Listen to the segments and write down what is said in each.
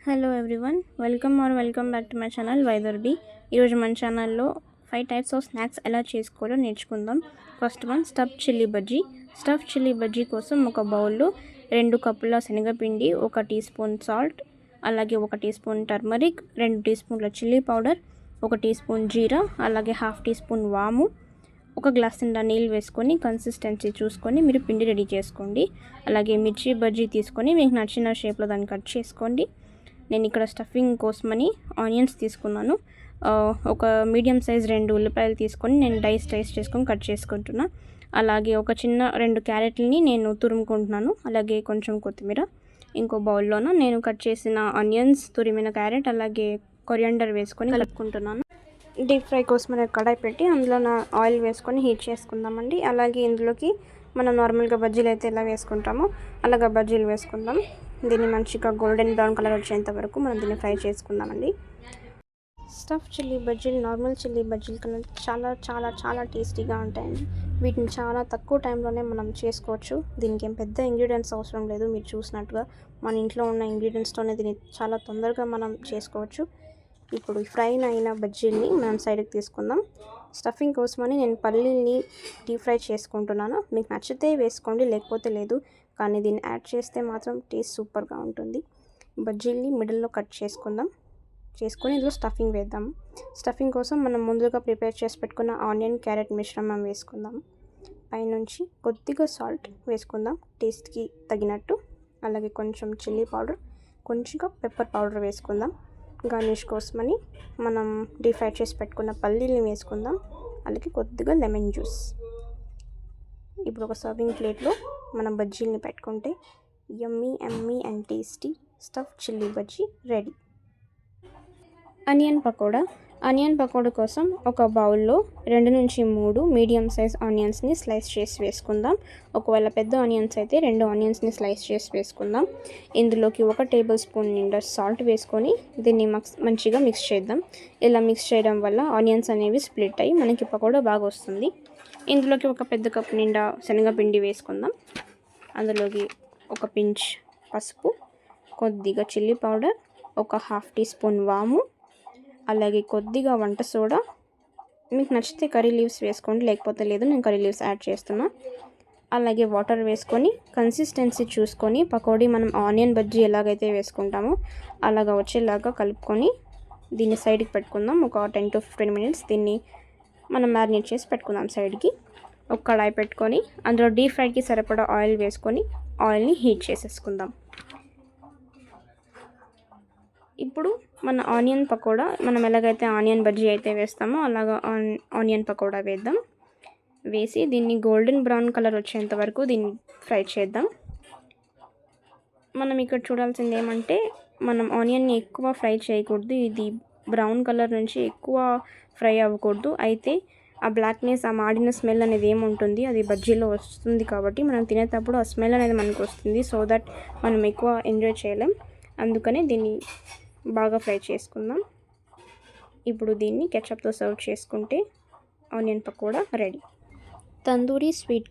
Hello everyone, welcome back to my channel Vaidarbhi. ఈరోజు మన ఛానల్లో 5 టైప్స్ ఆఫ్ స్నాక్స్ ఎలా చేసుకోవాలో నేర్చుకుందాం. First one stuff chilli bajji. Stuff chilli bajji కోసం ఒక బౌల్లో 2 కప్పుల శనగపిండి, 1 టీ స్పూన్ సాల్ట్, అలాగే 1 టీ స్పూన్ టర్మరిక్, 2 టీ స్పూన్ల చిల్లీ పౌడర్, 1 టీ స్పూన్ జీరా, అలాగే హాఫ్ టీ స్పూన్ వాము, 1 గ్లాస్ నిండా నీళ్ళు వేసుకొని కన్సిస్టెన్సీ చూసుకొని మీరు పిండి రెడీ చేసుకోండి. అలాగే మిర్చి బజ్జీ తీసుకొని మీకు నచ్చిన షేప్లో దాన్ని కట్ చేసుకోండి. నేను ఇక్కడ స్టఫింగ్ కోసమని ఆనియన్స్ తీసుకున్నాను. ఒక మీడియం సైజ్ 2 ఉల్లిపాయలు తీసుకొని నేను డైస్ చేసుకొని కట్ చేసుకుంటున్నా. అలాగే ఒక చిన్న 2 క్యారెట్లని నేను తురుముకుంటున్నాను. అలాగే కొంచెం కొత్తిమీర. ఇంకో బౌల్లోన నేను కట్ చేసిన ఆనియన్స్, తురిమిన క్యారెట్, అలాగే కొరియాండర్ వేసుకొని కలుపుకుంటున్నాను. డీప్ ఫ్రై కోసం కడాయి పెట్టి అందులో ఆయిల్ వేసుకొని హీట్ చేసుకుందామండి. అలాగే ఇందులోకి మనం నార్మల్గా బజ్జీలు అయితే ఎలా వేసుకుంటామో అలాగా బజ్జీలు వేసుకుందాం. దీన్ని మంచిగా గోల్డెన్ బ్రౌన్ కలర్ వచ్చేంత వరకు మనం దీన్ని ఫ్రై చేసుకుందామండి. స్టఫ్ చిల్లీ బజ్జీలు నార్మల్ చిల్లీ బజ్జీల కన్నా చాలా చాలా చాలా టేస్టీగా ఉంటాయండి. వీటిని చాలా తక్కువ టైంలోనే మనం చేసుకోవచ్చు. దీనికి ఏం పెద్ద ఇంగ్రీడియంట్స్ అవసరం లేదు. మీరు చూసినట్టుగా మన ఇంట్లో ఉన్న ఇంగ్రీడియంట్స్తోనే దీన్ని చాలా తొందరగా మనం చేసుకోవచ్చు. ఇప్పుడు ఫ్రై అయిన బజ్జీల్ని మనం సైడ్కి తీసుకుందాం. స్టఫింగ్ కోసమని నేను పల్లీల్ని డీప్ ఫ్రై చేసుకుంటున్నాను. మీకు నచ్చితే వేసుకోండి, లేకపోతే లేదు. కానీ దీన్ని యాడ్ చేస్తే మాత్రం టేస్ట్ సూపర్గా ఉంటుంది. బజ్జీల్ని మిడిల్లో కట్ చేసుకొని ఇందులో స్టఫింగ్ వేద్దాం. స్టఫింగ్ కోసం మనం ముందుగా ప్రిపేర్ చేసి పెట్టుకున్న ఆనియన్, క్యారెట్ మిశ్రమం వేసుకుందాం. పైనుంచి కొద్దిగా సాల్ట్ వేసుకుందాం టేస్ట్కి తగినట్టు. అలాగే కొంచెం చిల్లీ పౌడర్, కొంచెంగా పెప్పర్ పౌడర్ వేసుకుందాం. గార్నిష్ కోసమని మనం డీప్ ఫ్రై చేసి పెట్టుకున్న పల్లీల్ని వేసుకుందాం. అలాగే కొద్దిగా లెమన్ జ్యూస్. ఇప్పుడు ఒక సర్వింగ్ ప్లేట్లో మనం బజ్జీల్ని పెట్టుకుంటే యమ్మీ and tasty stuff chilli bajji ready. Onion pakoda కోసం ఒక బౌల్లో 2 నుంచి 3 మీడియం సైజ్ ఆనియన్స్ని స్లైస్ చేసి వేసుకుందాం. ఒకవేళ పెద్ద ఆనియన్స్ అయితే 2 ఆనియన్స్ని స్లైస్ చేసి వేసుకుందాం. ఇందులోకి 1 టేబుల్ స్పూన్ నిండా సాల్ట్ వేసుకొని దీన్ని మంచిగా మిక్స్ చేద్దాం. ఇలా మిక్స్ చేయడం వల్ల ఆనియన్స్ అనేవి స్ప్లిట్ అయ్యి మనకి పకోడా బాగా వస్తుంది. ఇందులోకి 1 పెద్ద కప్పు నిండా శనగపిండి వేసుకుందాం. అందులోకి 1 పించ్ పసుపు, కొద్దిగా chilli powder, 1 half teaspoon వాము, అలాగే కొద్దిగా వంట సోడా. మీకు నచ్చితే కర్రీ లీవ్స్ వేసుకోండి, లేకపోతే లేదు. నేను కర్రీ లీవ్స్ యాడ్ చేస్తున్నా. అలాగే వాటర్ వేసుకొని కన్సిస్టెన్సీ చూసుకొని పకోడీ మనం ఆనియన్ బజ్జీ ఎలాగైతే వేసుకుంటామో అలాగా వచ్చేలాగా కలుపుకొని దీన్ని సైడ్కి పెట్టుకుందాం. ఒక 10 to 15 minutes దీన్ని మనం మ్యారినేట్ చేసి పెట్టుకుందాం సైడ్కి. ఒక కడాయి పెట్టుకొని అందులో డీప్ ఫ్రైకి సరిపడా ఆయిల్ వేసుకొని ఆయిల్ని హీట్ చేసేసుకుందాం. ఇప్పుడు మన ఆనియన్ పకోడా మనం ఎలాగైతే ఆనియన్ బజ్జీ అయితే వేస్తామో అలాగా ఆనియన్ పకోడా వేద్దాం. వేసి దీన్ని గోల్డెన్ బ్రౌన్ కలర్ వచ్చేంత వరకు దీన్ని ఫ్రై చేద్దాం. మనం ఇక్కడ చూడాల్సింది ఏమంటే మనం ఆనియన్ని ఎక్కువ ఫ్రై చేయకూడదు. ఇది బ్రౌన్ కలర్ నుంచి ఎక్కువ ఫ్రై అవ్వకూడదు. అయితే ఆ బ్లాక్నెస్, ఆ మాడిన స్మెల్ అనేది ఏముంటుంది అది బజ్జీలో వస్తుంది. కాబట్టి మనం తినేటప్పుడు ఆ స్మెల్ అనేది మనకు వస్తుంది. సో దట్ మనం ఎక్కువ ఎంజాయ్ చేయలేం. అందుకనే దీన్ని బాగా ఫ్రై చేసుకుందాం. ఇప్పుడు దీన్ని కెచప్తో సర్వ్ చేసుకుంటే onion pakoda ready. Tandoori sweet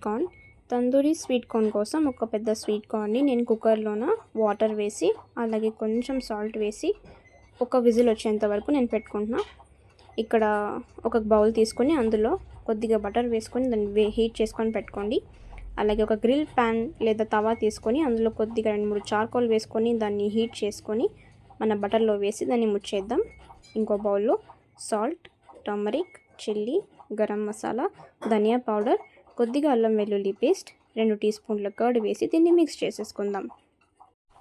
corn కోసం ఒక పెద్ద స్వీట్ కార్న్ని నేను కుక్కర్లోన వాటర్ వేసి అలాగే కొంచెం సాల్ట్ వేసి 1 విజిల్ వచ్చేంత వరకు నేను పెట్టుకుంటున్నా. ఇక్కడ ఒక బౌల్ తీసుకొని అందులో కొద్దిగా బటర్ వేసుకొని దాన్ని హీట్ చేసుకొని పెట్టుకోండి. అలాగే ఒక గ్రిల్ ప్యాన్ లేదా తవా తీసుకొని అందులో కొద్దిగా 2-3 చార్కోల్ వేసుకొని దాన్ని హీట్ చేసుకొని మన బటర్లో వేసి దాన్ని ముచ్చేద్దాం. ఇంకో బౌల్లో salt, turmeric, chilli, garam masala, dhania powder, కొద్దిగా అల్లం వెల్లుల్లి పేస్ట్, 2 టీ స్పూన్ల కర్డ్ వేసి దీన్ని మిక్స్ చేసేసుకుందాం.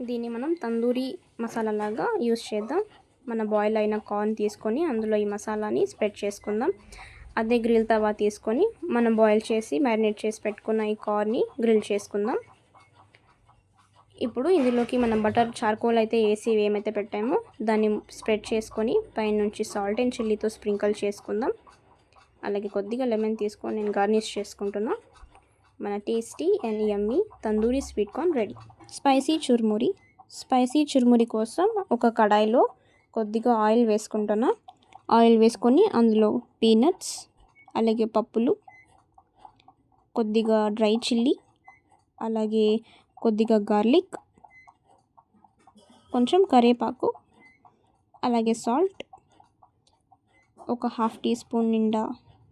దీన్ని మనం తందూరీ మసాలా లాగా యూస్ చేద్దాం. మన బాయిల్ అయిన కార్న్ తీసుకొని అందులో ఈ మసాలాని స్ప్రెడ్ చేసుకుందాం. అదే గ్రిల్ తవా తీసుకొని మనం బాయిల్ చేసి మ్యారినేట్ చేసి పెట్టుకున్న ఈ కార్న్ని గ్రిల్ చేసుకుందాం. ఇప్పుడు ఇందులోకి మనం బటర్ చార్కోల్ అయితే వేసి ఏమైతే పెట్టామో దాన్ని స్ప్రెడ్ చేసుకొని పైనుంచి సాల్ట్ అండ్ చిల్లీతో స్ప్రింకిల్ చేసుకుందాం. అలాగే కొద్దిగా లెమన్ తీసుకొని నేను గార్నిష్ చేసుకుంటున్నా. మన tasty and yummy tandoori sweet corn ready. Spicy churmuri కోసం ఒక కడాయిలో కొద్దిగా ఆయిల్ వేసుకుంటున్నా. ఆయిల్ వేసుకొని అందులో పీనట్స్, అలాగే పప్పులు, కొద్దిగా డ్రై చిల్లీ, అలాగే కొద్దిగా గార్లిక్, కొంచెం కరివేపాకు, అలాగే సాల్ట్, ఒక 1/2 టీ స్పూన్ నిండా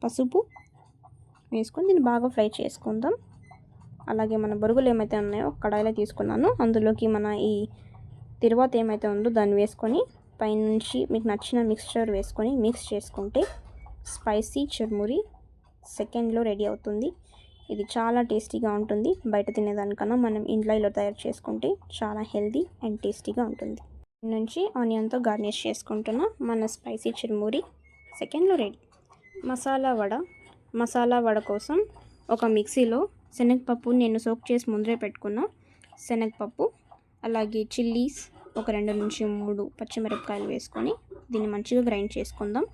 పసుపు వేసుకొని దీన్ని బాగా ఫ్రై చేసుకుందాం. అలాగే మన బొరుగులు ఏమైతే ఉన్నాయో కడాయిలో తీసుకున్నాను, అందులోకి మన ఈ తిరువాత ఏమైతే ఉందో దాన్ని వేసుకొని పైనుంచి మీకు నచ్చిన మిక్స్చర్ వేసుకొని మిక్స్ చేసుకుంటే స్పైసీ చుర్మురి సెకండ్లో రెడీ అవుతుంది. ఇది చాలా టేస్టీగా ఉంటుంది. బయట తినేదానికన్నా మనం ఇంట్లో ఇలా తయారు చేసుకుంటే చాలా హెల్తీ అండ్ టేస్టీగా ఉంటుంది. నుంచి ఆనియన్తో గార్నిష్ చేసుకుంటున్న మన స్పైసీ చుర్మురి సెకండ్లో రెడీ. మసాలా వడ కోసం ఒక మిక్సీలో శనగపప్పు నేను సోక్ చేసి ముందరే పెట్టుకున్న శనగపప్పు, అలాగే చిల్లీస్ ఒక 2 నుంచి 3 పచ్చిమిరపకాయలు వేసుకొని దీన్ని మంచిగా గ్రైండ్ చేసుకుందాం.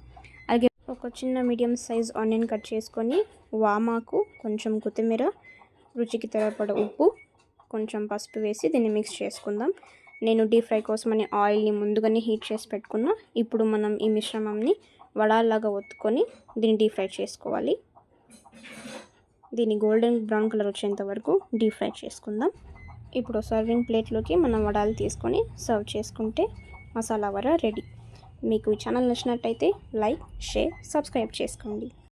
అలాగే ఒక చిన్న మీడియం సైజ్ ఆనియన్ కట్ చేసుకొని వామాకు, కొంచెం కొత్తిమీర, రుచికి సరిపడ ఉప్పు, కొంచెం పసుపు వేసి దీన్ని మిక్స్ చేసుకుందాం. నేను డీప్ ఫ్రై కోసమని ఆయిల్ని ముందుగానే హీట్ చేసి పెట్టుకున్నా. ఇప్పుడు మనం ఈ మిశ్రమంని వడలాగా ఒత్తుకొని దీన్ని డీప్ ఫ్రై చేసుకోవాలి. దీన్ని గోల్డెన్ బ్రౌన్ కలర్ వచ్చేంత వరకు డీప్ ఫ్రై చేసుకుందాం. ఇప్పుడు సర్వింగ్ ప్లేట్లోకి మనం వడలు తీసుకొని సర్వ్ చేసుకుంటే మసాలా వడ రెడీ. మీకు ఈ ఛానల్ నచ్చినట్టయితే లైక్, షేర్, సబ్స్క్రైబ్ చేసుకోండి.